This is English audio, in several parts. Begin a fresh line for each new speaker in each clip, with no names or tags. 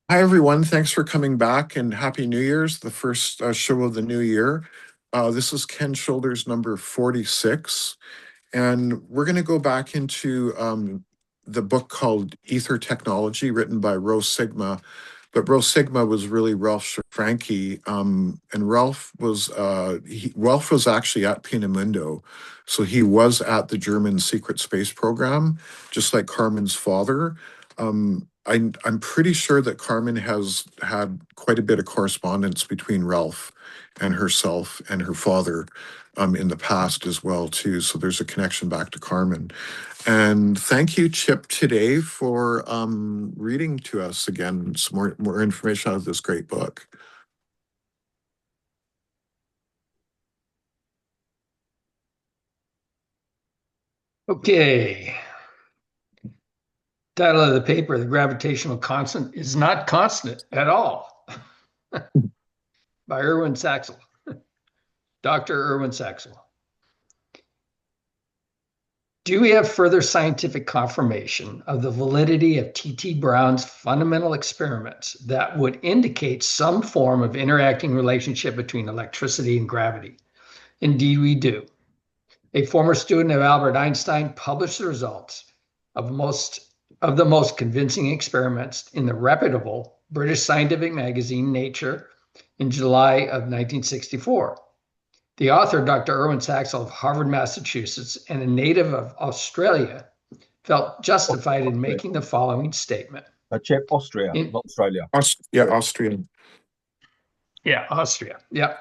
Hi, everyone. Thanks for coming back and Happy New Year's, the first show of the new year. This is Ken Shoulders number 46, and we're going to go back into the book called Ether Technology, written by Rose Sigma. But Rose Sigma was really Ralph Frankie, and Ralph was actually at Pinamundo, so he was at the German secret space program, just like Carmen's father. I'm pretty sure that Carmen has had quite a bit of correspondence between Ralph and herself and her father in the past as well too. So there's a connection back to Carmen. And thank you, Chip, today for reading to us again some more information out of this great book.
Okay. Title of the paper, The Gravitational Constant is Not Constant at All, by Erwin Saxel, Dr. Erwin Saxel. Do we have further scientific confirmation of the validity of T.T. Brown's fundamental experiments that would indicate some form of interacting relationship between electricity and gravity? Indeed, we do. A former student of Albert Einstein published the results of the most convincing experiments in the reputable British scientific magazine Nature in July of 1964. The author, Dr. Erwin Saxel of Harvard, Massachusetts, and a native of Australia, felt justified in making the following statement.
Chip, Austria,
In,
not Australia.
Austrian.
Yeah, Austria. Yeah.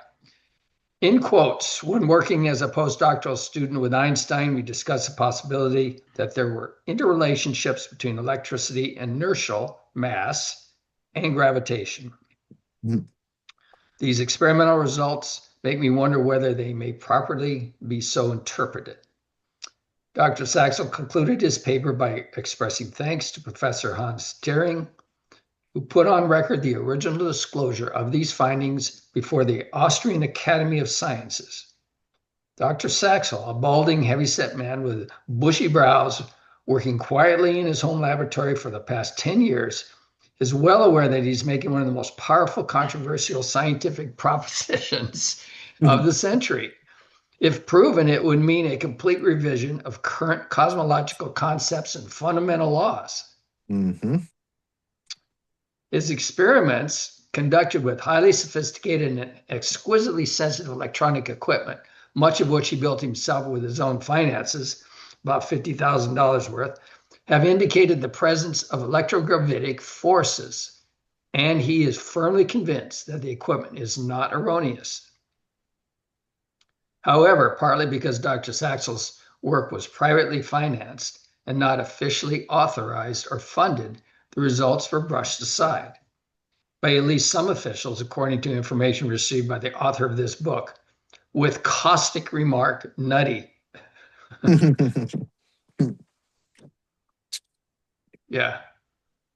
In quotes, when working as a postdoctoral student with Einstein, we discussed the possibility that there were interrelationships between electricity, inertial mass, and gravitation.
Mm.
These experimental results make me wonder whether they may properly be so interpreted. Dr. Saxel concluded his paper by expressing thanks to Professor Hans Thering, who put on record the original disclosure of these findings before the Austrian Academy of Sciences. Dr. Saxel, a balding, heavyset man with bushy brows, working quietly in his home laboratory for the past 10 years, is well aware that he's making one of the most powerful, controversial scientific propositions of the century. If proven, it would mean a complete revision of current cosmological concepts and fundamental laws.
Mm-hmm.
His experiments, conducted with highly sophisticated and exquisitely sensitive electronic equipment, much of which he built himself with his own finances, about $50,000 worth, have indicated the presence of electrogravitic forces, and he is firmly convinced that the equipment is not erroneous. However, partly because Dr. Saxel's work was privately financed and not officially authorized or funded, the results were brushed aside by at least some officials, according to information received by the author of this book, with caustic remark, nutty. Yeah,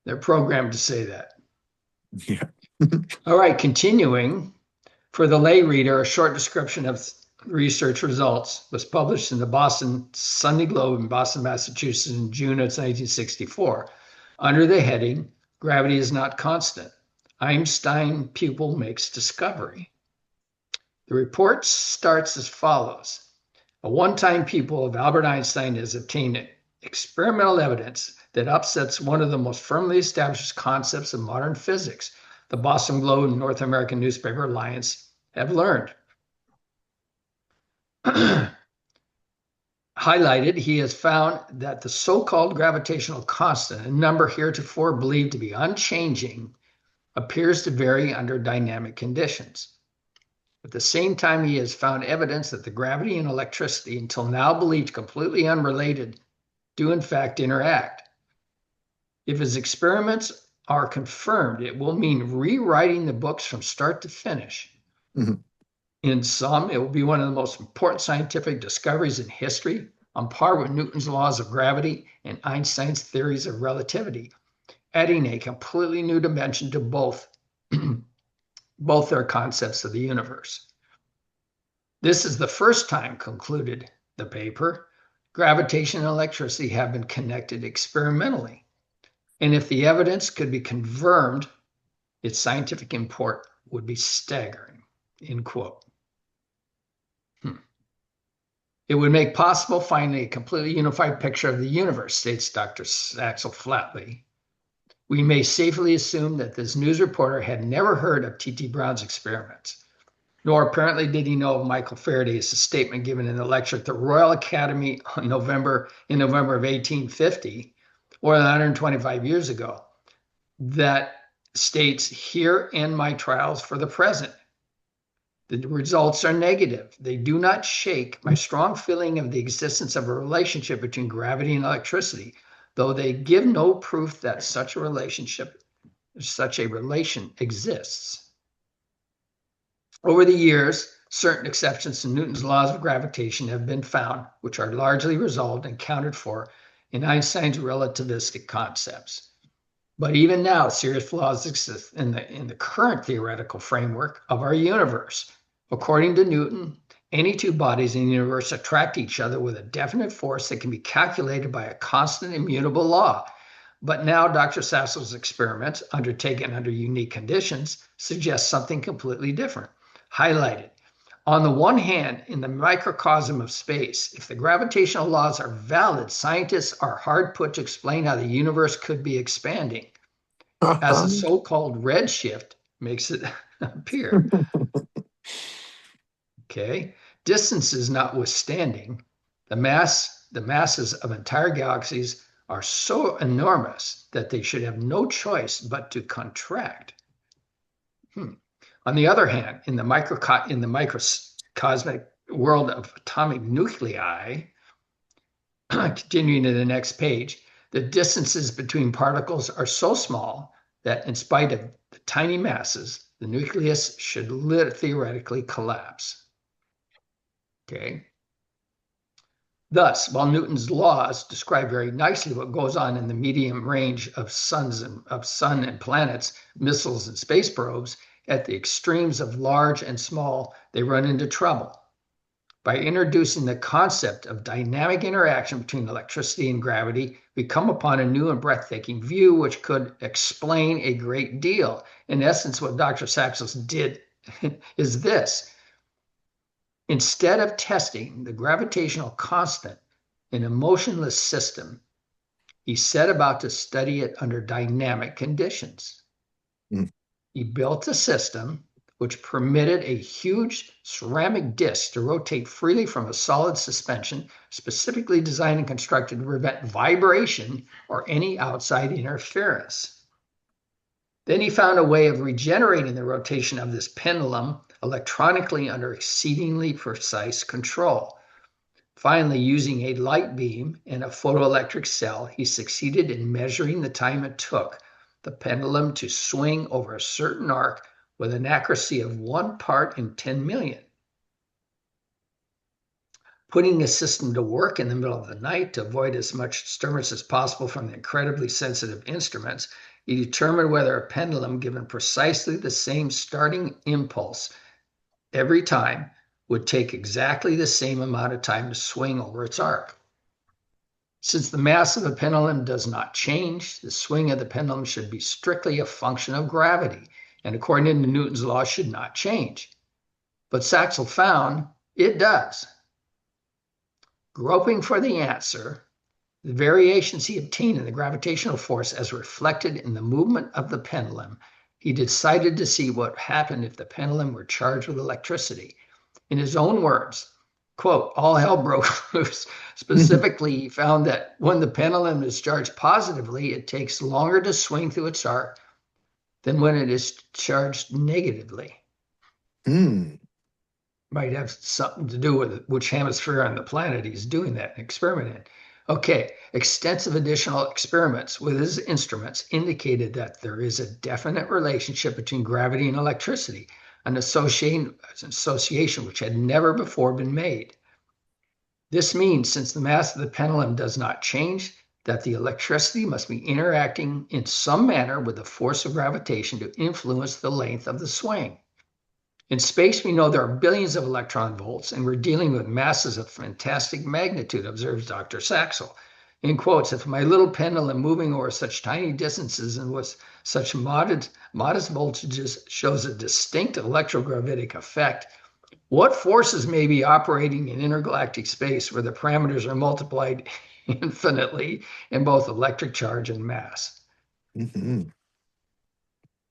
they're programmed to say that.
Yeah.
All right, continuing. For the lay reader, a short description of research results was published in the Boston Sunday Globe in Boston, Massachusetts in June of 1964 under the heading, Gravity is Not Constant. Einstein pupil makes discovery. The report starts as follows. A one-time pupil of Albert Einstein has obtained experimental evidence that upsets one of the most firmly established concepts of modern physics, the Boston Globe and North American Newspaper Alliance have learned. Highlighted, he has found that the so-called gravitational constant, a number heretofore believed to be unchanging, appears to vary under dynamic conditions. At the same time, he has found evidence that the gravity and electricity, until now believed completely unrelated, do in fact interact. If his experiments are confirmed, it will mean rewriting the books from start to finish.
Mm-hmm.
In sum, it will be one of the most important scientific discoveries in history, on par with Newton's laws of gravity and Einstein's theories of relativity, adding a completely new dimension to both their concepts of the universe. This is the first time, concluded the paper, gravitation and electricity have been connected experimentally. And if the evidence could be confirmed its scientific import would be staggering, end quote. It would make possible finding a completely unified picture of the universe, states Dr. Saxel flatly. We may safely assume that this news reporter had never heard of T.T. Brown's experiments, nor apparently did he know of Michael Faraday's statement given in a lecture at the Royal Academy in November of 1850, or 125 years ago, that states, "Here end my trials for the present. The results are negative. They do not shake my strong feeling of the existence of a relationship between gravity and electricity, though they give no proof that such a relation exists." Over the years, certain exceptions to Newton's laws of gravitation have been found, which are largely resolved and accounted for in Einstein's relativistic concepts. But even now, serious flaws exist in the current theoretical framework of our universe. According to Newton, any two bodies in the universe attract each other with a definite force that can be calculated by a constant immutable law. But now Dr. Sassel's experiments, undertaken under unique conditions, suggest something completely different. Highlighted. On the one hand, in the microcosm of space, if the gravitational laws are valid, scientists are hard put to explain how the universe could be expanding, as the so-called redshift makes it appear. Okay, distances notwithstanding, the masses of entire galaxies are so enormous that they should have no choice but to contract. On the other hand, in the microcosmic world of atomic nuclei, continuing to the next page, the distances between particles are so small that in spite of the tiny masses, the nucleus should theoretically collapse. Okay. Thus, while Newton's laws describe very nicely what goes on in the medium range of sun and planets, missiles and space probes, at the extremes of large and small, they run into trouble. By introducing the concept of dynamic interaction between electricity and gravity, we come upon a new and breathtaking view which could explain a great deal. In essence, what Dr. Saxel did is this. Instead of testing the gravitational constant in a motionless system, he set about to study it under dynamic conditions. He built a system which permitted a huge ceramic disc to rotate freely from a solid suspension, specifically designed and constructed to prevent vibration or any outside interference. Then he found a way of regenerating the rotation of this pendulum electronically under exceedingly precise control. Finally, using a light beam and a photoelectric cell, he succeeded in measuring the time it took the pendulum to swing over a certain arc with an accuracy of 1 part in 10 million. Putting the system to work in the middle of the night to avoid as much disturbance as possible from the incredibly sensitive instruments, he determined whether a pendulum given precisely the same starting impulse every time would take exactly the same amount of time to swing over its arc. Since the mass of the pendulum does not change, the swing of the pendulum should be strictly a function of gravity, and according to Newton's law, should not change. But Saxel found it does. Groping for the answer, the variations he obtained in the gravitational force as reflected in the movement of the pendulum, he decided to see what happened if the pendulum were charged with electricity. In his own words, quote, all hell broke loose. Specifically, he found that when the pendulum is charged positively, it takes longer to swing through its arc than when it is charged negatively. Might have something to do with which hemisphere on the planet he's doing that experiment in. Okay, extensive additional experiments with his instruments indicated that there is a definite relationship between gravity and electricity, an association which had never before been made. This means, since the mass of the pendulum does not change, that the electricity must be interacting in some manner with the force of gravitation to influence the length of the swing. In space, we know there are billions of electron volts, and we're dealing with masses of fantastic magnitude, observes Dr. Saxel. In quotes, if my little pendulum moving over such tiny distances and with such modest voltages shows a distinct electrogravitic effect, what forces may be operating in intergalactic space where the parameters are multiplied infinitely in both electric charge and mass?
Mhm.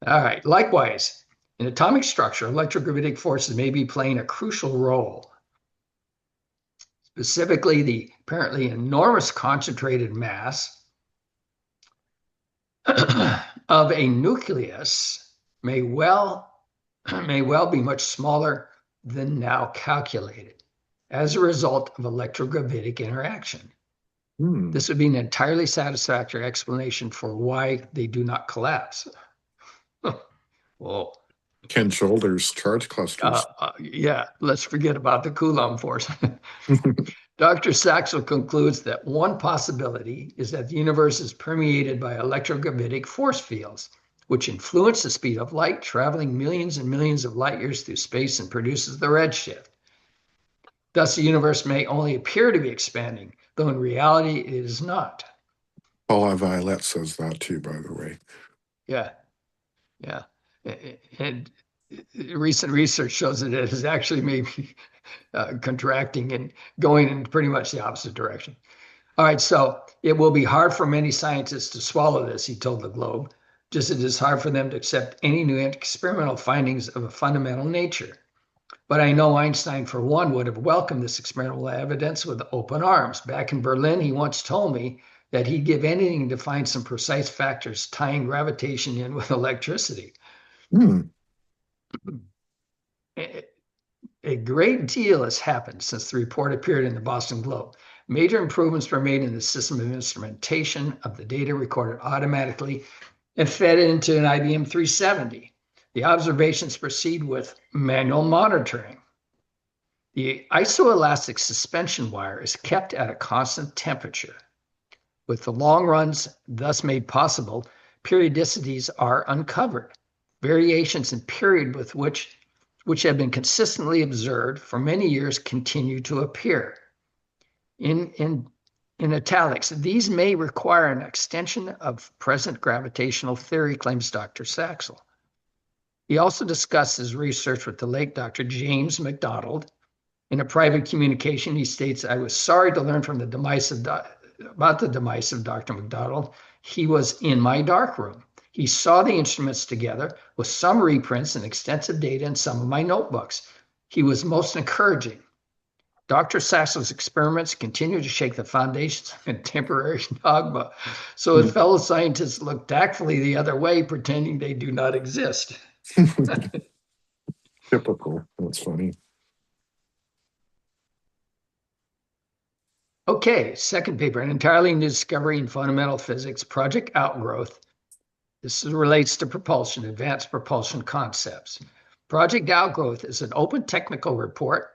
All right. Likewise, in atomic structure, electrogravitic forces may be playing a crucial role. Specifically, the apparently enormous concentrated mass of a nucleus may well be much smaller than now calculated as a result of electrogravitic interaction.
Hmm.
This would be an entirely satisfactory explanation for why they do not collapse. Whoa.
Ken Shoulders charge clusters.
Yeah, let's forget about the Coulomb force. Dr. Saxel concludes that one possibility is that the universe is permeated by electrogravitic force fields, which influence the speed of light, traveling millions and millions of light years through space and produces the redshift. Thus, the universe may only appear to be expanding, though in reality it is not.
Paula Violet says that too, by the way.
Yeah, yeah. And recent research shows that it is actually maybe contracting and going in pretty much the opposite direction. All right, so it will be hard for many scientists to swallow this, he told the Globe, just as it is hard for them to accept any new experimental findings of a fundamental nature. But I know Einstein, for one, would have welcomed this experimental evidence with open arms. Back in Berlin, he once told me that he'd give anything to find some precise factors tying gravitation in with electricity.
Hmm.
A great deal has happened since the report appeared in the Boston Globe. Major improvements were made in the system of instrumentation of the data recorded automatically and fed into an IBM 370. The observations proceed with manual monitoring. The isoelastic suspension wire is kept at a constant temperature. With the long runs thus made possible, periodicities are uncovered. Variations in period with which have been consistently observed for many years continue to appear. In italics, these may require an extension of present gravitational theory, claims Dr. Saxel. He also discusses research with the late Dr. James McDonald. In a private communication, he states, I was sorry to learn from about the demise of Dr. McDonald. He was in my darkroom. He saw the instruments together with some reprints and extensive data in some of my notebooks. He was most encouraging. Dr. Saxel's experiments continue to shake the foundations of contemporary dogma. So his fellow scientists look tactfully the other way, pretending they do not exist.
Typical. That's funny.
Okay, second paper, an entirely new discovery in fundamental physics, Project Outgrowth. This relates to propulsion, advanced propulsion concepts. Project Outgrowth is an open technical report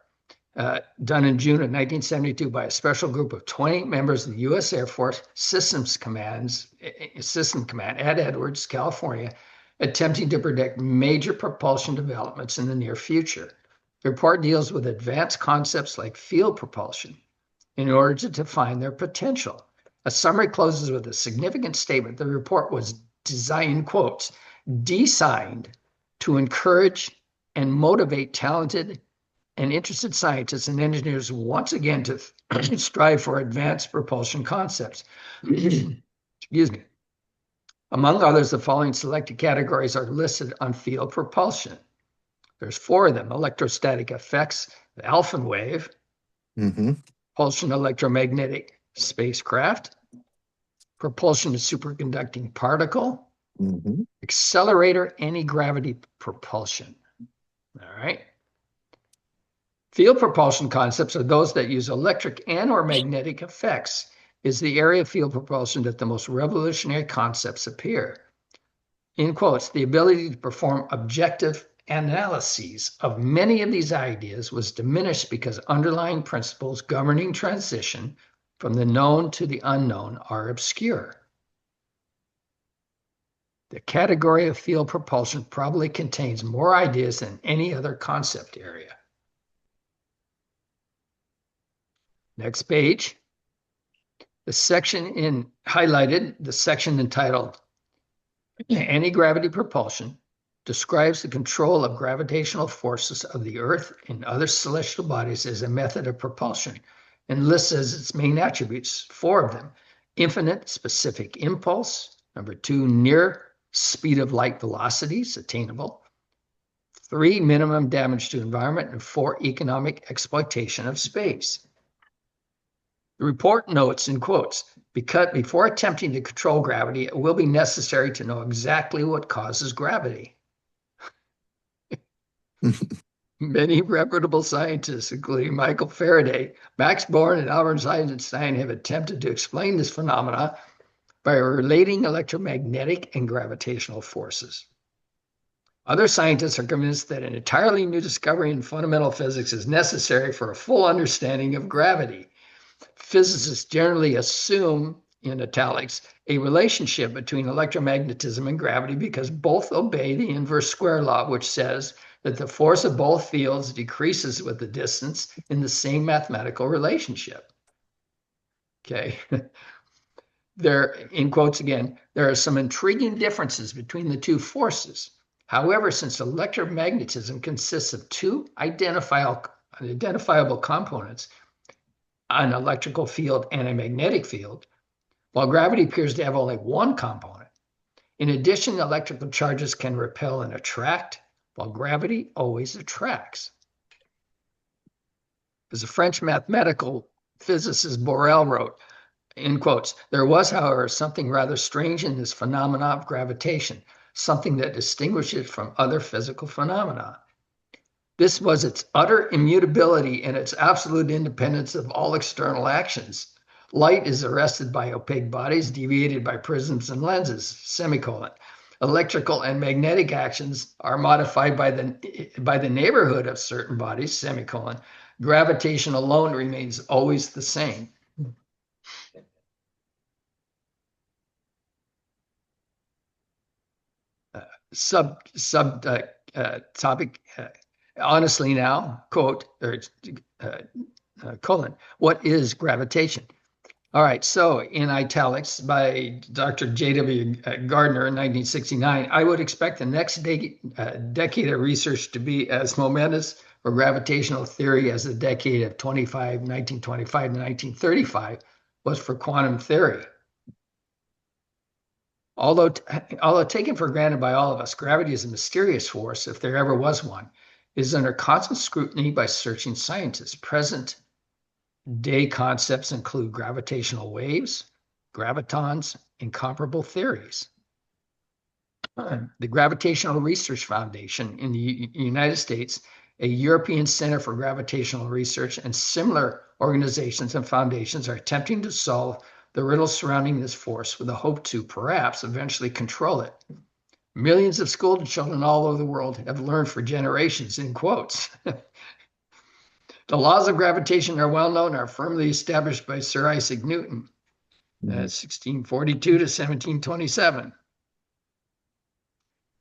done in June of 1972 by a special group of 20 members of the U.S. Air Force System Command at Edwards, California, attempting to predict major propulsion developments in the near future. The report deals with advanced concepts like field propulsion in order to define their potential. A summary closes with a significant statement. The report was designed, quotes, designed to encourage and motivate talented and interested scientists and engineers once again to strive for advanced propulsion concepts. Excuse me. Among others, the following selected categories are listed on field propulsion. There's 4 of them: electrostatic effects, the alpha wave,
Mm-hmm.
propulsion electromagnetic spacecraft, propulsion of superconducting particle,
Mm-hmm.
accelerator anti-gravity propulsion. All right. Field propulsion concepts are those that use electric and or magnetic effects. Is the area of field propulsion that the most revolutionary concepts appear. In quotes, the ability to perform objective analyses of many of these ideas was diminished because underlying principles governing transition from the known to the unknown are obscure. The category of field propulsion probably contains more ideas than any other concept area. Next page. The section highlighted, the section entitled Anti-Gravity Propulsion describes the control of gravitational forces of the Earth and other celestial bodies as a method of propulsion and lists as its main attributes, 4 of them: infinite specific impulse, number 2, near speed of light velocities attainable, 3, minimum damage to environment, and 4, economic exploitation of space. The report notes in quotes, because before attempting to control gravity, it will be necessary to know exactly what causes gravity. Many reputable scientists, including Michael Faraday, Max Born, and Albert Einstein, have attempted to explain this phenomena by relating electromagnetic and gravitational forces. Other scientists are convinced that an entirely new discovery in fundamental physics is necessary for a full understanding of gravity. Physicists generally assume, in italics, a relationship between electromagnetism and gravity because both obey the inverse square law, which says that the force of both fields decreases with the distance in the same mathematical relationship. Okay. There, in quotes again, there are some intriguing differences between the two forces. However, since electromagnetism consists of 2 identifiable components, an electrical field and a magnetic field, while gravity appears to have only 1 component. In addition, electrical charges can repel and attract, while gravity always attracts. As the French mathematical physicist Borel wrote, in quotes, there was, however, something rather strange in this phenomena of gravitation, something that distinguished it from other physical phenomena. This was its utter immutability and its absolute independence of all external actions. Light is arrested by opaque bodies, deviated by prisms and lenses, semicolon. Electrical and magnetic actions are modified by the neighborhood of certain bodies, semicolon. Gravitation alone remains always the same. Topic. Honestly now, quote, or colon, what is gravitation? All right, so in italics by Dr. J.W. Gardner in 1969, I would expect the next decade of research to be as momentous for gravitational theory as the decade of 1925 to 1935 was for quantum theory. Although taken for granted by all of us, gravity is a mysterious force, if there ever was one. It is under constant scrutiny by searching scientists. Present day concepts include gravitational waves, gravitons, and comparable theories. The Gravitational Research Foundation in the United States, a European Center for Gravitational Research, and similar organizations and foundations are attempting to solve the riddle surrounding this force with the hope to perhaps eventually control it. Millions of school children all over the world have learned for generations, in quotes. The laws of gravitation are well known, are firmly established by Sir Isaac Newton, 1642 to 1727.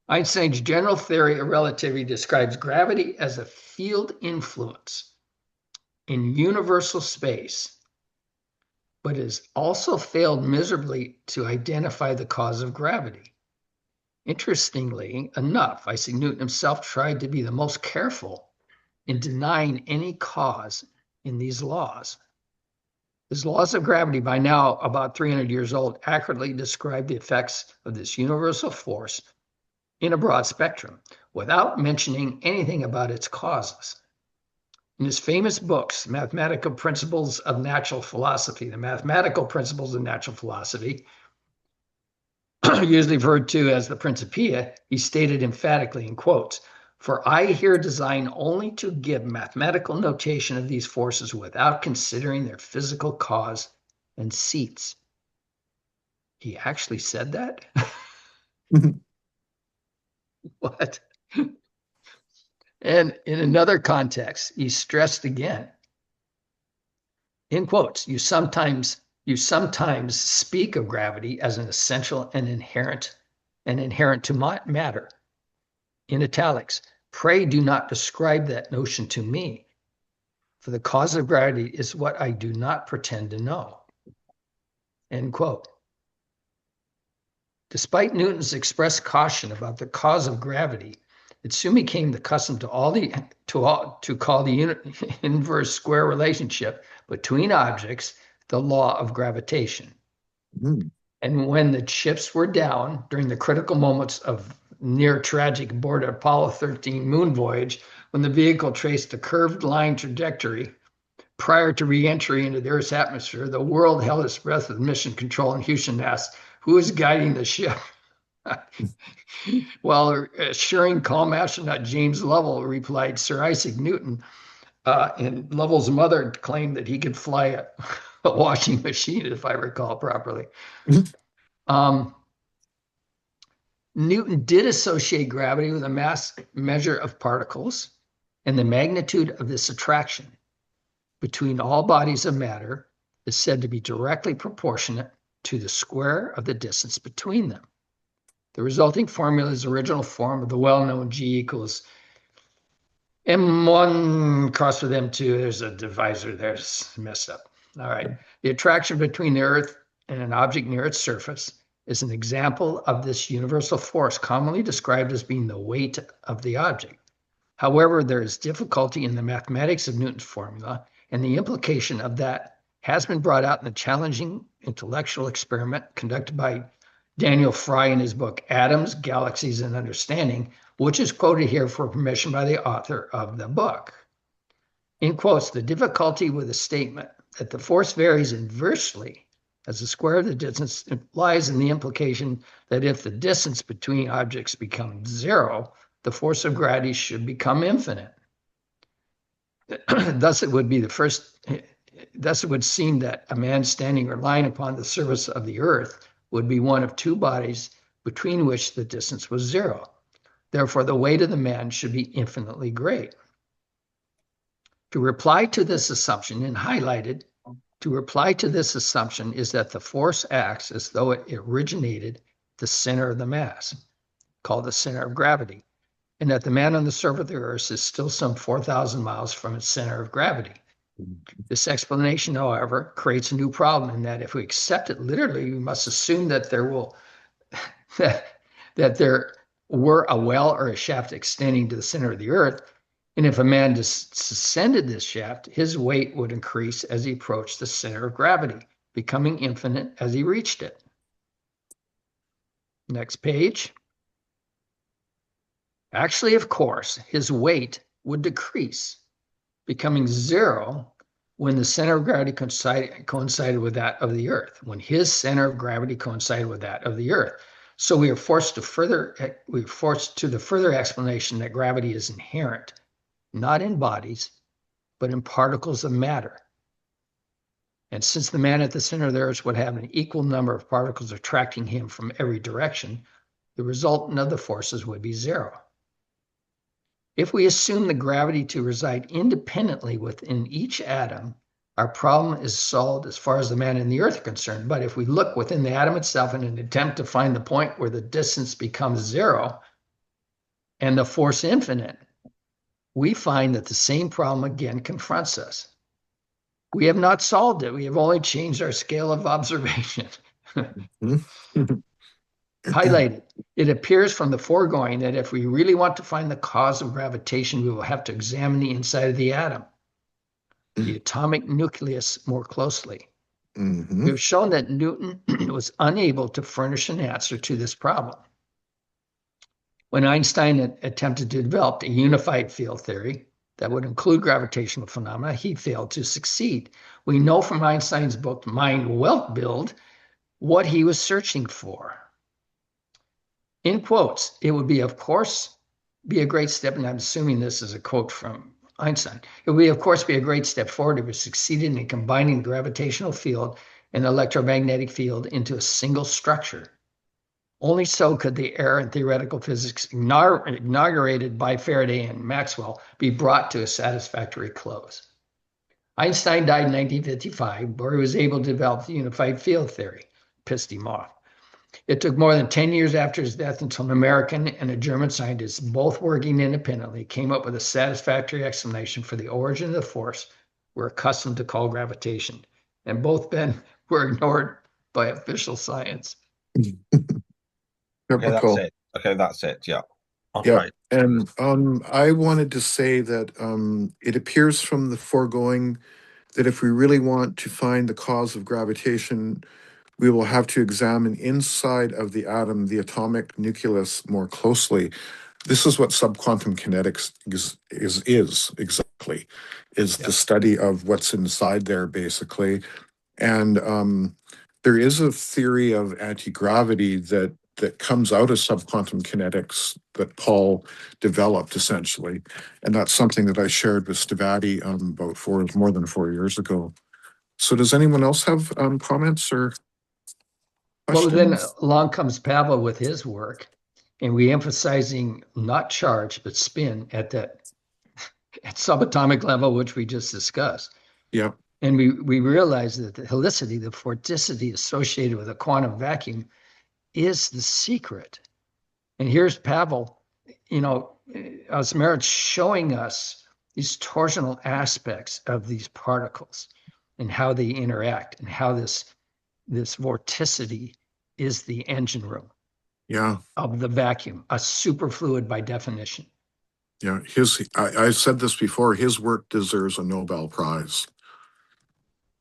Einstein's general theory of relativity describes gravity as a field influence in universal space, but has also failed miserably to identify the cause of gravity. Interestingly enough, Isaac Newton himself tried to be the most careful in denying any cause in these laws. His laws of gravity, by now about 300 years old, accurately describe the effects of this universal force in a broad spectrum, without mentioning anything about its causes. In his famous books, Mathematical Principles of Natural Philosophy, the Mathematical Principles of Natural Philosophy, usually referred to as the Principia, he stated emphatically in quotes, "For I here design only to give mathematical notation of these forces without considering their physical cause and seats." He actually said that? What? And in another context, he stressed again, in quotes, you sometimes speak of gravity as an essential and inherent to matter. In italics, pray do not describe that notion to me, for the cause of gravity is what I do not pretend to know. end quote. Despite Newton's expressed caution about the cause of gravity, it soon became the custom to call the inverse square relationship between objects the law of gravitation.
Mm.
And when the chips were down during the critical moments of near tragic aboard Apollo 13 moon voyage, when the vehicle traced a curved line trajectory prior to re-entry into the Earth's atmosphere, the world held its breath with mission control, and Houston asked, "Who is guiding the ship?" While assuring calm astronaut James Lovell replied, "Sir Isaac Newton." And Lovell's mother claimed that he could fly a washing machine, if I recall properly. Um, Newton did associate gravity with a mass measure of particles and the magnitude of this attraction between all bodies of matter is said to be directly proportionate to the square of the distance between them. The resulting formula is the original form of the well-known G equals M1 crossed with M2. There's a divisor there. It's messed up. All right. The attraction between the Earth and an object near its surface is an example of this universal force commonly described as being the weight of the object. However, there is difficulty in the mathematics of Newton's formula, and the implication of that has been brought out in the challenging intellectual experiment conducted by Daniel Fry in his book, Atoms, Galaxies, and Understanding, which is quoted here for permission by the author of the book. In quotes, the difficulty with the statement that the force varies inversely as the square of the distance lies in the implication that if the distance between objects becomes zero, the force of gravity should become infinite. Thus, it would seem that a man standing or lying upon the surface of the Earth would be one of two bodies between which the distance was zero. Therefore, the weight of the man should be infinitely great. To reply to this assumption, and highlighted, to reply to this assumption is that the force acts as though it originated at the center of the mass, called the center of gravity, and that the man on the surface of the Earth is still some 4,000 miles from its center of gravity. This explanation, however, creates a new problem in that if we accept it literally, we must assume that there were a well or a shaft extending to the center of the Earth, and if a man descended this shaft, his weight would increase as he approached the center of gravity, becoming infinite as he reached it. Next page. Actually, of course, his weight would decrease, becoming zero when the center of gravity coincided with that of the Earth, when his center of gravity coincided with that of the Earth. So we are forced to the further explanation that gravity is inherent, not in bodies, but in particles of matter. And since the man at the center of the Earth would have an equal number of particles attracting him from every direction, the resultant of the forces would be zero. If we assume the gravity to reside independently within each atom, our problem is solved as far as the man and the Earth are concerned. But if we look within the atom itself in an attempt to find the point where the distance becomes zero and the force infinite, we find that the same problem again confronts us. We have not solved it. We have only changed our scale of observation. Highlighted. It appears from the foregoing that if we really want to find the cause of gravitation, we will have to examine the inside of the atom, the atomic nucleus, more closely.
Mm-hmm.
We've shown that Newton was unable to furnish an answer to this problem. When Einstein attempted to develop a unified field theory that would include gravitational phenomena, he failed to succeed. We know from Einstein's book, Mind Wealth Build, what he was searching for. In quotes, it would be, of course, be a great step, and I'm assuming this is a quote from Einstein. It would, of course, be a great step forward if we succeeded in combining the gravitational field and the electromagnetic field into a single structure. Only so could the error in theoretical physics inaugurated by Faraday and Maxwell be brought to a satisfactory close. Einstein died in 1955, where he was able to develop the unified field theory. Pissed him off. It took more than 10 years after his death until an American and a German scientist, both working independently, came up with a satisfactory explanation for the origin of the force we're accustomed to call gravitation. And both men were ignored by official science.
Okay, that's
Typical.
it. Okay, that's it. Yeah.
Yep.
Okay.
And I wanted to say that it appears from the foregoing that if we really want to find the cause of gravitation, we will have to examine inside of the atom the atomic nucleus more closely. This is what subquantum kinetics is exactly, is the
Yeah.
study of what's inside there, basically. And there is a theory of anti-gravity that comes out of subquantum kinetics that Paul developed essentially, and that's something that I shared with Stavati about more than 4 years ago. So, does anyone else have comments or
Well, then
questions?
along comes Pavel with his work, and we emphasizing not charge but spin at that at subatomic level, which we just discussed.
Yeah,
And we realize that the helicity, the vorticity associated with a quantum vacuum is the secret. And here's Pavel, Osmerit showing us these torsional aspects of these particles and how they interact and how this vorticity is the engine room
yeah,
of the vacuum, a superfluid by definition.
yeah. I've said this before. His work deserves a Nobel Prize.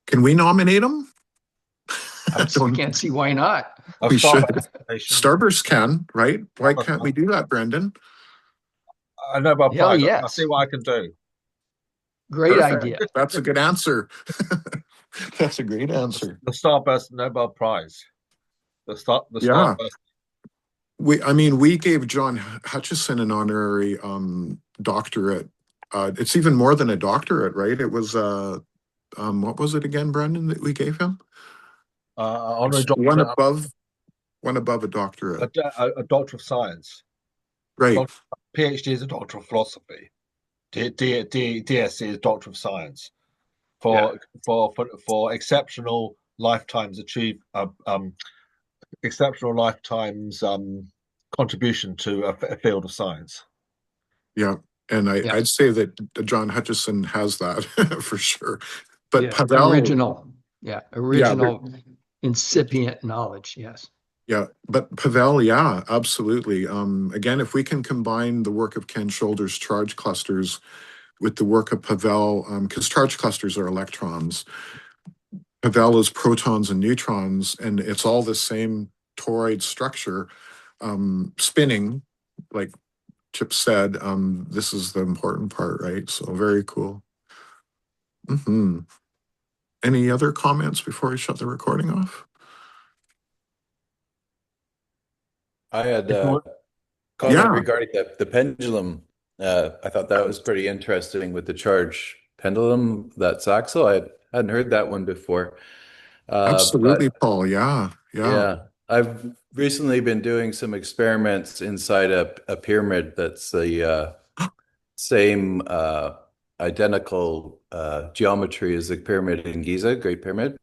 Can we nominate him? I
Of,
I
don't.
can't see why not.
of
We should.
Starburst station.
Starburst can, right? Why can't we do that, Brendan?
A Nobel
Hell
Prize. I'll see
yes.
what I can do.
Great
Perfect.
idea.
That's a good answer. That's a great answer.
The Starburst Nobel Prize. The
Yeah.
Starburst.
We gave John Hutchison an honorary doctorate. It's even more than a doctorate, right? It was what was it again, Brendan, that we gave him?
Honorary
It's one
doctorate,
above one above a doctorate.
a Doctor of Science.
Right.
Doctor, PhD is a Doctor of Philosophy. DSc is Doctor of Science
Yeah.
for exceptional lifetimes exceptional lifetimes contribution to a field of science.
Yeah. And
Yeah.
I'd say that John Hutchison has that for sure. But
Yeah.
Pavel,
Original. Yeah.
yeah, but
Original incipient knowledge. Yes.
yeah, but Pavel, yeah, absolutely. Again, if we can combine the work of Ken Shoulders' charge clusters with the work of Pavel, because charge clusters are electrons, Pavel is protons and neutrons, and it's all the same toroid structure spinning, like Chip said. This is the important part, right? So very cool. Hmm. Any other comments before we shut the recording off?
I had
If you
a
want,
comment
Yeah,
regarding the pendulum. I thought that was pretty interesting with the charge pendulum, that's Axel. Hadn't heard that one before.
absolutely,
But
Paul. Yeah, yeah.
yeah, I've recently been doing some experiments inside a pyramid that's the same identical geometry as the pyramid in Giza, Great Pyramid,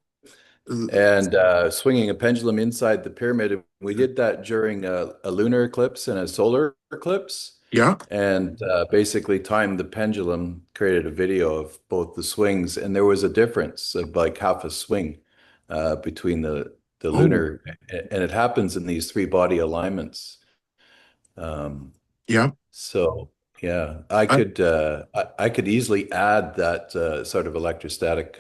and swinging a pendulum inside the pyramid. We did that during a lunar eclipse and a solar eclipse,
Yeah.
and basically timed the pendulum, created a video of both the swings, and there was a difference of like half a swing between the
Oh,
lunar, and it happens in these three body alignments. Um,
yeah.
so yeah, I could easily add that sort of electrostatic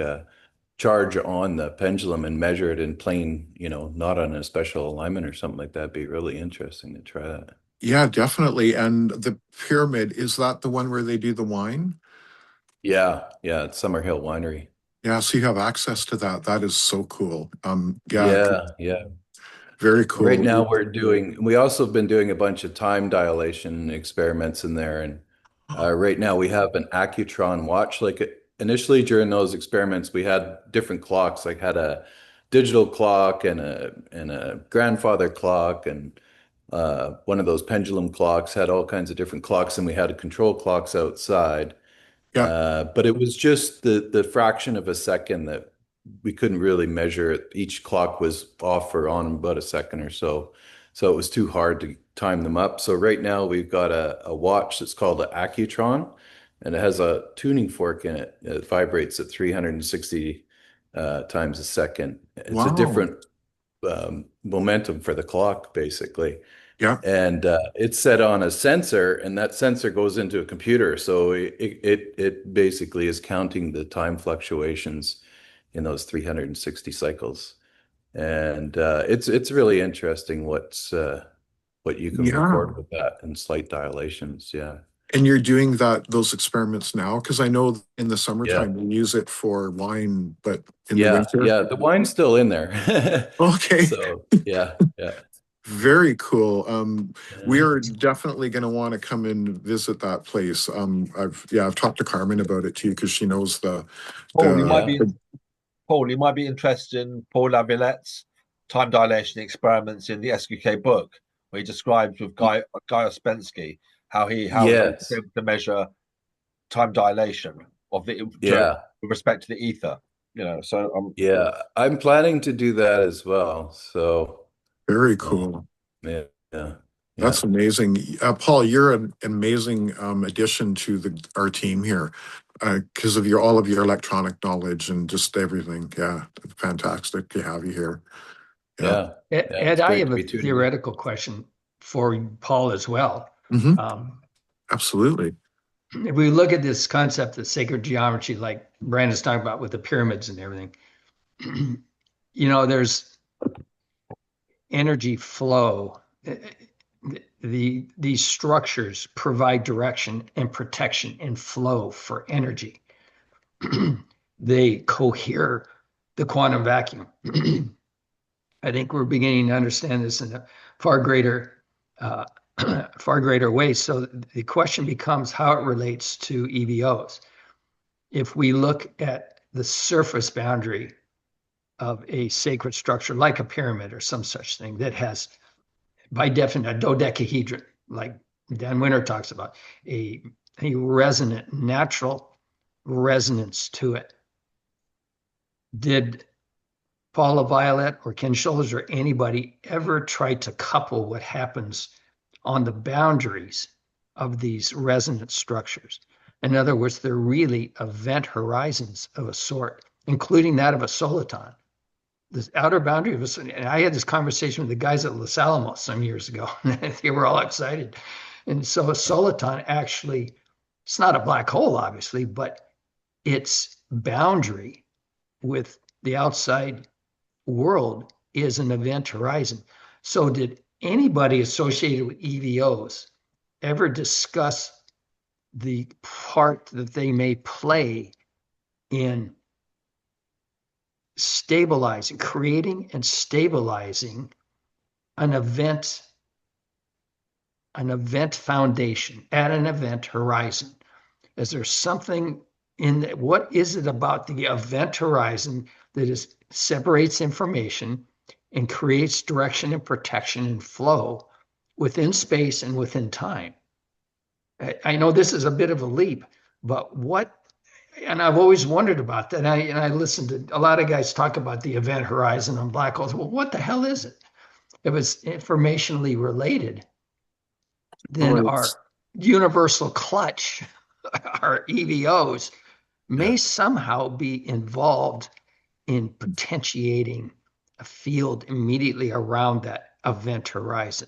charge on the pendulum and measure it in plane, not on a special alignment or something like that. It'd be really interesting to try that.
Yeah, definitely. And the pyramid, is that the one where they do the wine?
Yeah, yeah, it's Summerhill Winery.
Yeah, so you have access to that. That is so cool. Yeah,
Yeah, yeah.
very
Right
cool.
now we also have been doing a bunch of time dilation experiments in there. And right now we have an Accutron watch. Like initially during those experiments, we had different clocks, like had a digital clock and a grandfather clock, and one of those pendulum clocks had all kinds of different clocks, and we had control clocks outside.
Yeah.
But it was just the fraction of a second that we couldn't really measure it. Each clock was off or on about a second or so. So it was too hard to time them up. So right now we've got a watch that's called an Accutron, and it has a tuning fork in it. It vibrates at 360 times a second. It's a
Wow.
different momentum for the clock, basically.
Yeah.
And it's set on a sensor, and that sensor goes into a computer. So it basically is counting the time fluctuations in those 360 cycles. And it's really interesting what you can
Yeah.
record with that and slight dilations. Yeah.
And you're doing those experiments now? Because I know in the
Yeah.
summertime we use it for wine, but in the
Yeah.
winter.
Yeah. The wine's still in there.
Okay.
So yeah. Yeah.
Very cool. We
Yeah.
are definitely going to want to come and visit that place. I've talked to Carmen about it too because she knows
Paul, you might
the
Yeah.
be Paul, you might be interested in Paul Lavillette's time dilation experiments in the SQK book, where he describes with Guy Ospensky how he was
Yes.
able to measure time dilation of
Yeah.
with respect to the ether. So
Yeah. I'm planning to do that as well. So
very
uh,
cool.
yeah. Yeah. Yeah.
That's amazing. Paul, you're an amazing addition to our team here because of all of your electronic knowledge and just everything. Yeah, fantastic to have you here. Yeah.
Yeah. Yeah.
Ed,
It's
I
great
have
to
a
be tuning in.
theoretical question for Paul as well.
Hmm.
Um,
Absolutely.
if we look at this concept of sacred geometry, like Brandon's talking about with the pyramids and everything, there's energy flow. These structures provide direction and protection and flow for energy. They cohere the quantum vacuum. I think we're beginning to understand this in a far greater, uh, far greater way. So the question becomes how it relates to EVOs. If we look at the surface boundary of a sacred structure like a pyramid or some such thing that has, by definition, a dodecahedron, like Dan Winter talks about, a resonant, natural resonance to it. Did Paula Violet or Ken Shoulders or anybody ever try to couple what happens on the boundaries of these resonant structures? In other words, they're really event horizons of a sort, including that of a soliton. The outer boundary of a, and I had this conversation with the guys at Los Alamos some years ago. They were all excited. And so a soliton actually, it's not a black hole, obviously, but its boundary with the outside world is an event horizon. So did anybody associated with EVOs ever discuss the part that they may play in stabilizing, creating and stabilizing an event foundation at an event horizon? Is there something in that? What is it about the event horizon that separates information and creates direction and protection and flow within space and within time? I know this is a bit of a leap, but and I've always wondered about that. And I listened to a lot of guys talk about the event horizon on black holes. Well, what the hell is it? If it's informationally related, then
Oh,
our universal clutch, our EVOs,
Yeah.
may somehow be involved in potentiating a field immediately around that event horizon.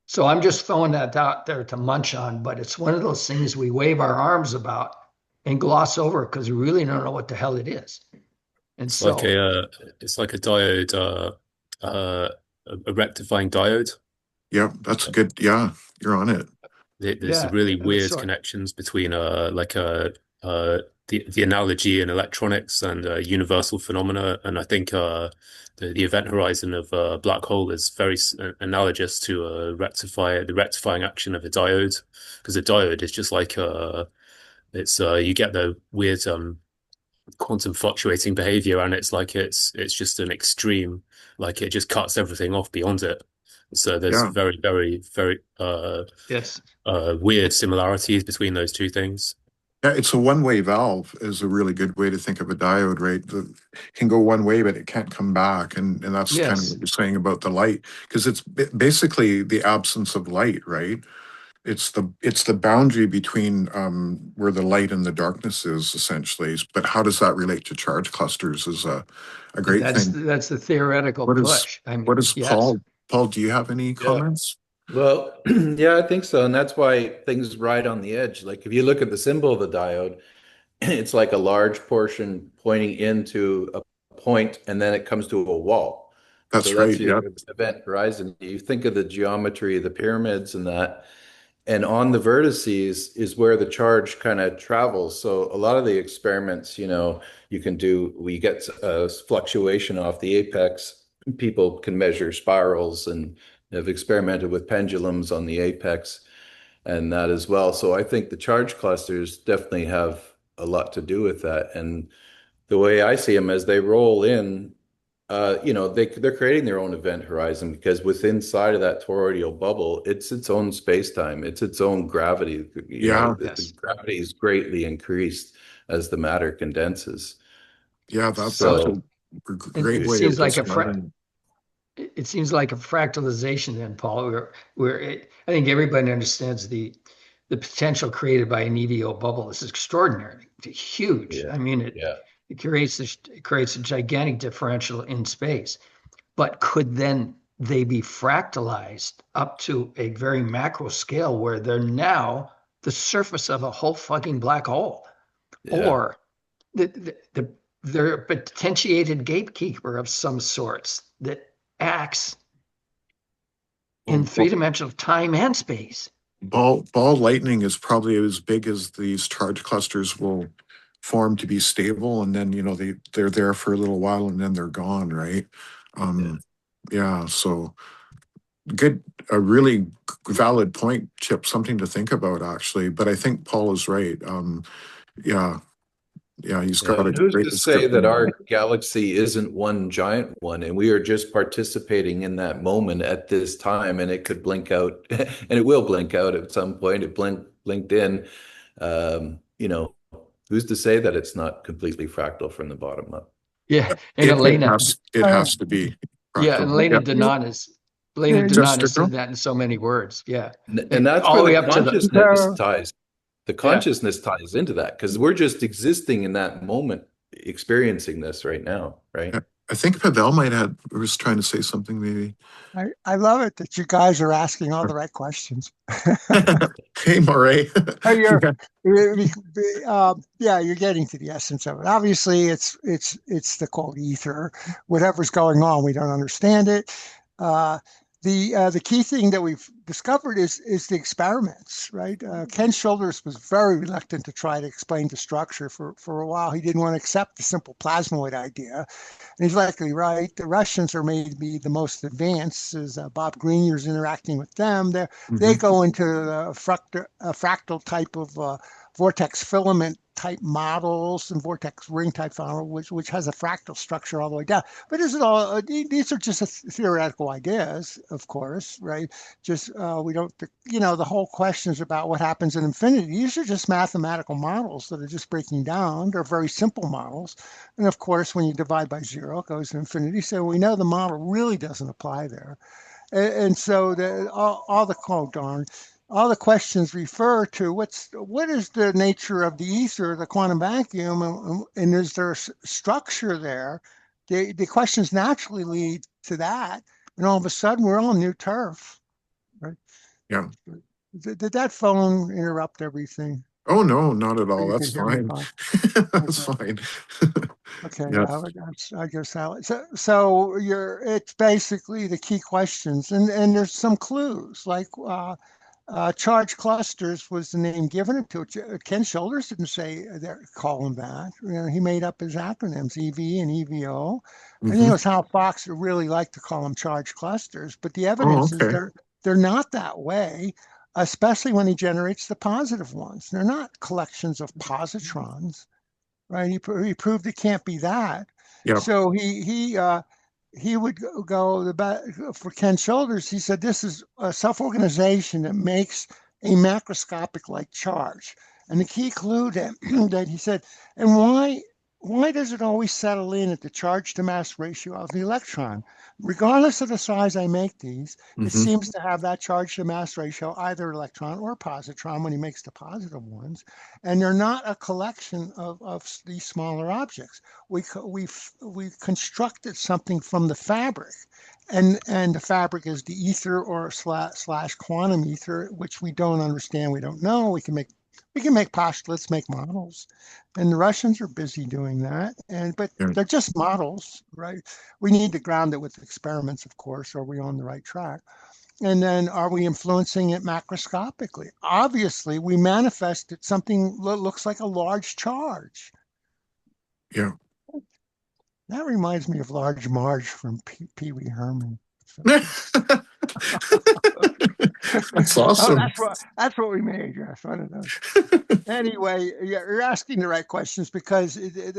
So I'm just throwing that out there to munch on, but it's one of those things we wave our arms about and gloss over because we really don't know what the hell it is. And
It's like
so,
it's like a diode, uh, a rectifying diode.
yeah, that's a good. Yeah, you're on it.
There's
yeah,
really
of a
weird
sort.
connections between the analogy in electronics and universal phenomena, and I think the event horizon of a black hole is very analogous to the rectifying action of a diode, because a diode is just like it's you get the weird quantum fluctuating behavior, and it's just an extreme, like it just cuts everything off beyond it. So there's
Yeah.
very, very, very
Yes.
weird similarities between those two things.
Yeah, it's a one-way valve is a really good way to think of a diode, right? Can go one way, but it can't come back. And that's kind of
Yes.
what you're saying about the light, because it's basically the absence of light, right? it's the boundary between where the light and the darkness is essentially. But how does that relate to charge clusters is a great thing.
That's the theoretical
What is
push. I mean,
what is
yes.
Paul, do you have any
Yeah.
comments?
Well, yeah, I think so. And that's why things ride on the edge. Like if you look at the symbol of the diode, it's like a large portion pointing into a point, and then it comes to a wall. So
That's
that's
right.
your
Yeah.
event horizon. You think of the geometry of the pyramids and that, and on the vertices is where the charge kind of travels. So a lot of the experiments, you can do, we get a fluctuation off the apex. People can measure spirals and have experimented with pendulums on the apex and that as well. So I think the charge clusters definitely have a lot to do with that. And the way I see them as they roll in, they're creating their own event horizon because within inside of that toroidal bubble, it's its own space-time, it's its own gravity.
Yeah.
The gravity is greatly increased as the matter condenses.
Yeah, that's
So
a great
It
way of
seems like
describing.
it seems like a fractalization then, Paul, I think everybody understands the potential created by an EVO bubble is extraordinary. It's huge.
yeah,
I mean,
yeah,
it creates a gigantic differential in space. But could then they be fractalized up to a very macro scale where they're now the surface of a whole fucking black hole?
yeah.
Or they're a potentiated gatekeeper of some sorts that acts in three-dimensional time and space.
Ball lightning is probably as big as these charge clusters will form to be stable, and then they're there for a little while and then they're gone, right? Yeah, so a really valid point, Chip, something to think about actually. But I think Paul is right. Yeah, he's
Yeah,
got a
and who's
great
to say that
description.
our galaxy isn't one giant one, and we are just participating in that moment at this time, and it could blink out, and it will blink out at some point. It blinked in. Um, you know, who's to say that it's not completely fractal from the bottom up?
Yeah, and
It
Elena,
has to be
yeah, and
practical.
Elena
Yeah.
Denon has
Jessica?
said that in so many words. Yeah,
And that's
all
where
the way
the
up to the
consciousness ties. The
yeah.
consciousness ties into that because we're just existing in that moment, experiencing this right now, right?
I think Pavel was trying to say something maybe.
I love it that you guys are asking all the right questions.
Hey, Moray.
You're getting to the essence of it. Obviously, it's the cold ether. Whatever's going on, we don't understand it. The key thing that we've discovered is the experiments, right? Ken Shoulders was very reluctant to try to explain the structure for a while. He didn't want to accept the simple plasmoid idea. And he's likely right. The Russians are maybe the most advanced, as Bob Greenyer's interacting with them. They go into a fractal type of vortex filament type models and vortex ring type model, which has a fractal structure all the way down. But these are just theoretical ideas, of course, right? Just we don't, the whole question is about what happens in infinity. These are just mathematical models that are just breaking down. They're very simple models. And of course, when you divide by zero, it goes to infinity. So we know the model really doesn't apply there. And so all the questions refer to what is the nature of the ether, the quantum vacuum, and is there a structure there? The questions naturally lead to that, and all of a sudden we're on new turf, right?
Yeah.
Did that phone interrupt everything?
Oh no, not at all.
You
That's
can hear me
fine.
fine.
That's
Okay.
fine.
Okay,
Yeah.
I guess so. It's basically the key questions, and there's some clues like charge clusters was the name given it to it. Ken Shoulders didn't call them that. He made up his acronyms, EV and EVO. I think it was Hal Fox that really liked to call them charge clusters, but the evidence is
Okay.
they're not that way, especially when he generates the positive ones. They're not collections of positrons, right? He proved it can't be that.
Yeah.
So he would go for Ken Shoulders. He said this is a self-organization that makes a macroscopic like charge. And the key clue that he said, and why does it always settle in at the charge to mass ratio of the electron? Regardless of the size I make these, it seems to have that charge to mass ratio, either electron or positron when he makes the positive ones. And they're not a collection of these smaller objects. We've constructed something from the fabric. And the fabric is the ether or slash quantum ether, which we don't understand. We don't know. We can make postulates, make models, and the Russians are busy doing that. But they're just models, right? We need to ground it with experiments, of course. Are we on the right track? And then are we influencing it macroscopically? Obviously, we manifested something that looks like a large charge.
Yeah.
That reminds me of Large Marge from Pee Wee Herman.
That's awesome.
That's what we made. Yes, one of those. Anyway, you're asking the right questions because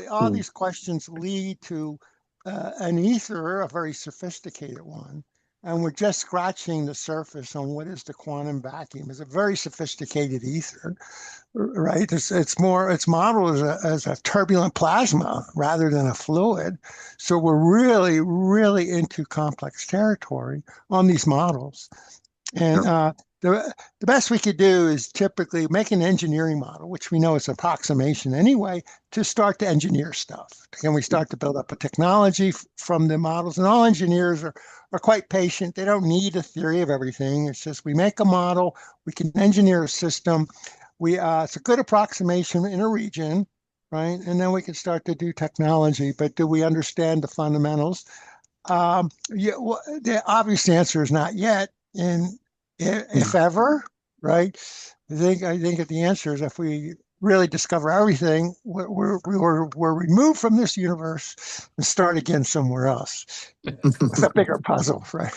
all these questions lead to an ether, a very sophisticated one. And we're just scratching the surface on what is the quantum vacuum. It's a very sophisticated ether, right? It's modeled as a turbulent plasma rather than a fluid. So we're really, really into complex territory on these models. And the best we could do is typically make an engineering model, which we know is approximation anyway, to start to engineer stuff. Can we start to build up a technology from the models? And all engineers are quite patient. They don't need a theory of everything. It's just we make a model, we can engineer a system. It's a good approximation in a region, right? And then we can start to do technology. But do we understand the fundamentals? The obvious answer is not yet. And if ever, right? I think that the answer is if we really discover everything, we're removed from this universe and start again somewhere else. It's a bigger puzzle, right?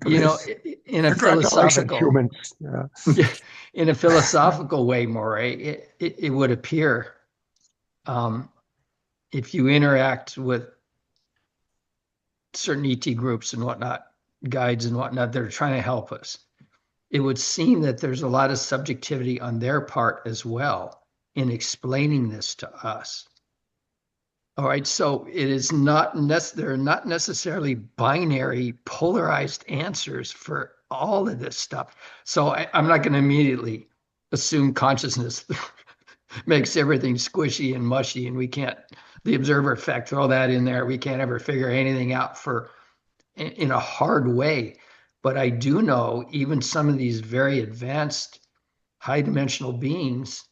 You know, in a philosophical, in a philosophical way, Moray, it would appear, if you interact with certain ET groups and whatnot, guides and whatnot, that are trying to help us, it would seem that there's a lot of subjectivity on their part as well in explaining this to us. All right, so it is not there are not necessarily binary polarized answers for all of this stuff. So I'm not going to immediately assume consciousness makes everything squishy and mushy, and we can't, the observer effect, throw that in there. We can't ever figure anything out in a hard way. But I do know even some of these very advanced high dimensional beings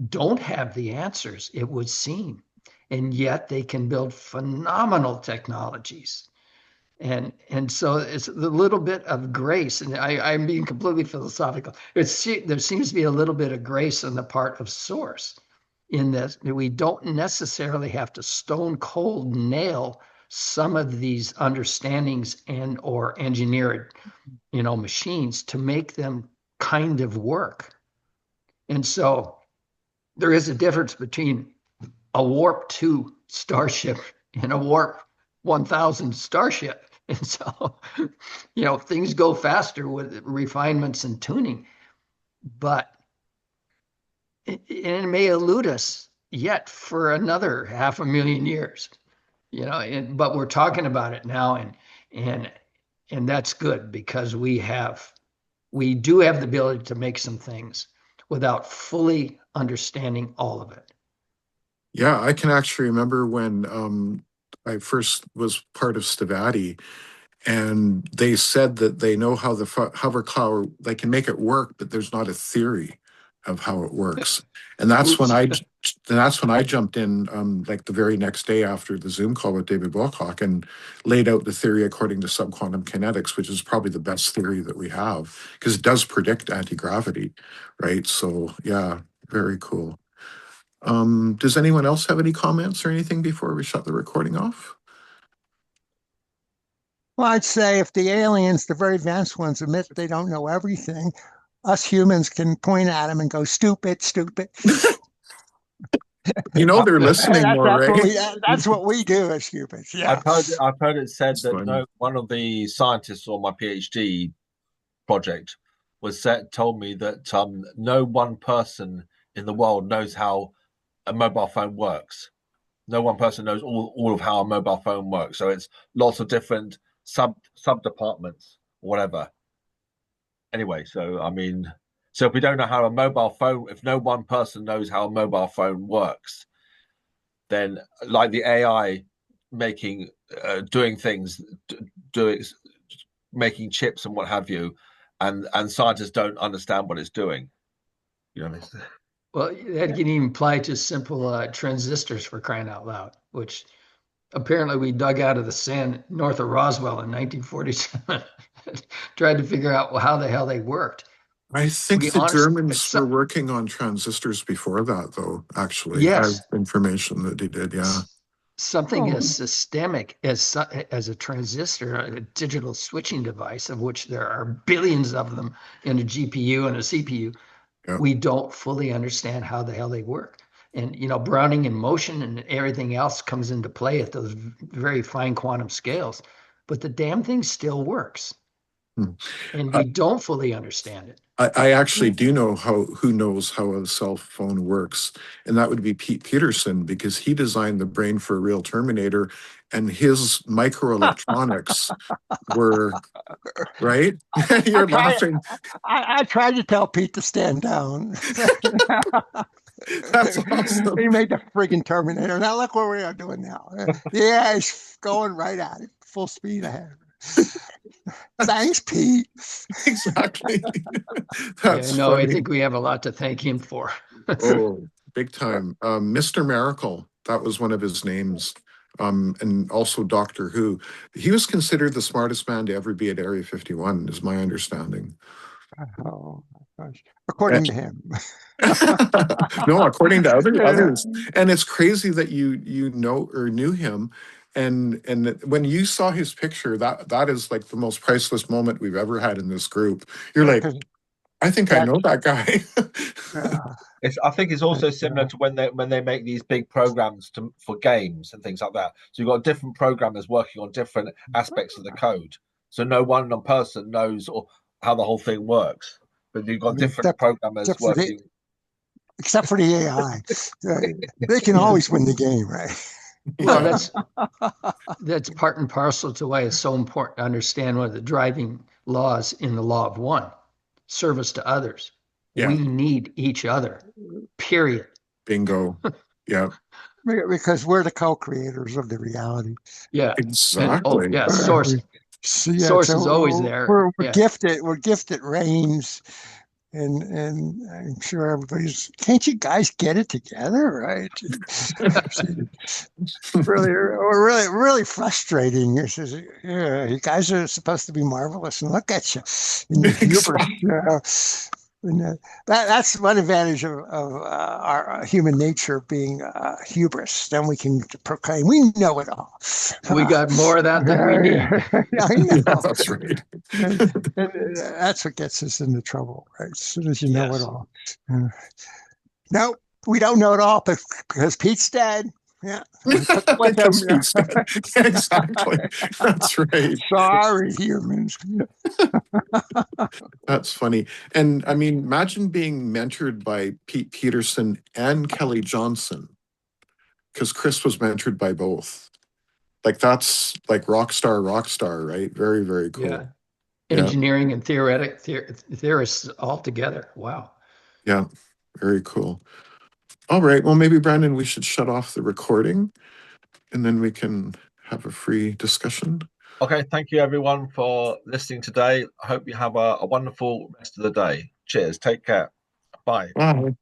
don't have the answers, it would seem. And yet they can build phenomenal technologies. And so it's a little bit of grace. And I'm being completely philosophical. There seems to be a little bit of grace on the part of Source in this. We don't necessarily have to stone cold nail some of these understandings and or engineered, machines to make them kind of work. And so there is a difference between a warp 2 starship and a warp 1000 starship. And so, things go faster with refinements and tuning, but it may elude us yet for another 500,000 years. But we're talking about it now, and that's good because we do have the ability to make some things without fully understanding all of it.
Yeah, I can actually remember when I first was part of Stavati, and they said that they know how the hover cloud, they can make it work, but there's not a theory of how it works. And that's when I jumped in, like the very next day after the Zoom call with David Wilcock, and laid out the theory according to subquantum kinetics, which is probably the best theory that we have because it does predict anti-gravity, right? So yeah, very cool. Does anyone else have any comments or anything before we shut the recording off?
Well, I'd say if the aliens, the very advanced ones, admit they don't know everything, us humans can point at them and go, stupid, stupid.
They're listening more, right?
That's what we do as humans. Yeah.
I've heard it said that one of the scientists on my PhD project told me that no one person in the world knows how a mobile phone works. No one person knows all of how a mobile phone works. So it's lots of different sub departments, whatever. Anyway, so I mean, so if we don't know how a mobile phone, if no one person knows how a mobile phone works, then like the AI making, doing things, doing, making chips and what have you, and scientists don't understand what it's doing. You know what I mean?
Well, that can even apply to simple transistors, for crying out loud, which apparently we dug out of the sand north of Roswell in 1947, tried to figure out how the hell they worked.
I think
We
the
honestly,
Germans were working on transistors before that, though, actually. I have
yes,
information that he did, yeah.
something
Oh.
as systemic as a transistor, a digital switching device, of which there are billions of them in a GPU and a CPU.
Yeah.
We don't fully understand how the hell they work. And, you know, Brownian motion and everything else comes into play at those very fine quantum scales. But the damn thing still works.
Hmm.
And we don't fully understand it.
I actually do know who knows how a cell phone works, and that would be Pete Peterson, because he designed the brain for a real Terminator, and his microelectronics were right. You're laughing.
I tried to tell Pete to stand down.
That's awesome.
He made the friggin' Terminator. Now look where we are doing now. Yeah, he's going right at it, full speed ahead. Thanks, Pete.
Exactly. That's
Yeah, no,
funny.
I think we have a lot to thank him for.
Oh, big time. Mr. Miracle, that was one of his names. And also Doctor Who. He was considered the smartest man to ever be at Area 51, is my understanding.
Oh, gosh. According to him.
No, according to others. And it's crazy that you know or knew him. And when you saw his picture, that is like the most priceless moment we've ever had in this group. You're like, I think I know that guy.
I think it's also similar to when they make these big programs for games and things like that. So you've got different programmers working on different aspects of the code. So no one person knows how the whole thing works. But you've got different programmers working.
Except for the AI. They can always win the game, right?
Well, that's part and parcel to why it's so important to understand one of the driving laws in the law of one: service to others.
Yeah.
We need each other, period.
Bingo. Yeah.
Because we're the co-creators of the reality.
Yeah.
Exactly.
And, source is always there.
We're gifted rains. And I'm sure everybody's, can't you guys get it together, right? really frustrating. This is, you guys are supposed to be marvelous, and look at you in your hubris. That's one advantage of our human nature being hubris. Then we can proclaim we know it all.
We got more of that than we need.
I know.
Yeah, that's right.
And that's what gets us into trouble, right? As soon as you know it all. No, we don't know it all because Pete's dead. Yeah.
Because Pete's dead. Exactly. That's right.
Sorry, humans.
That's funny. And I mean, imagine being mentored by Pete Peterson and Kelly Johnson, because Chris was mentored by both. Like, that's like rock star, right? Very, very cool.
Yeah. Engineering and theorists all together. Wow.
Yeah, very cool. All right. Well, maybe, Brandon, we should shut off the recording and then we can have a free discussion.
Okay. Thank you, everyone, for listening today. I hope you have a wonderful rest of the day. Cheers. Take care. Bye.
Bye.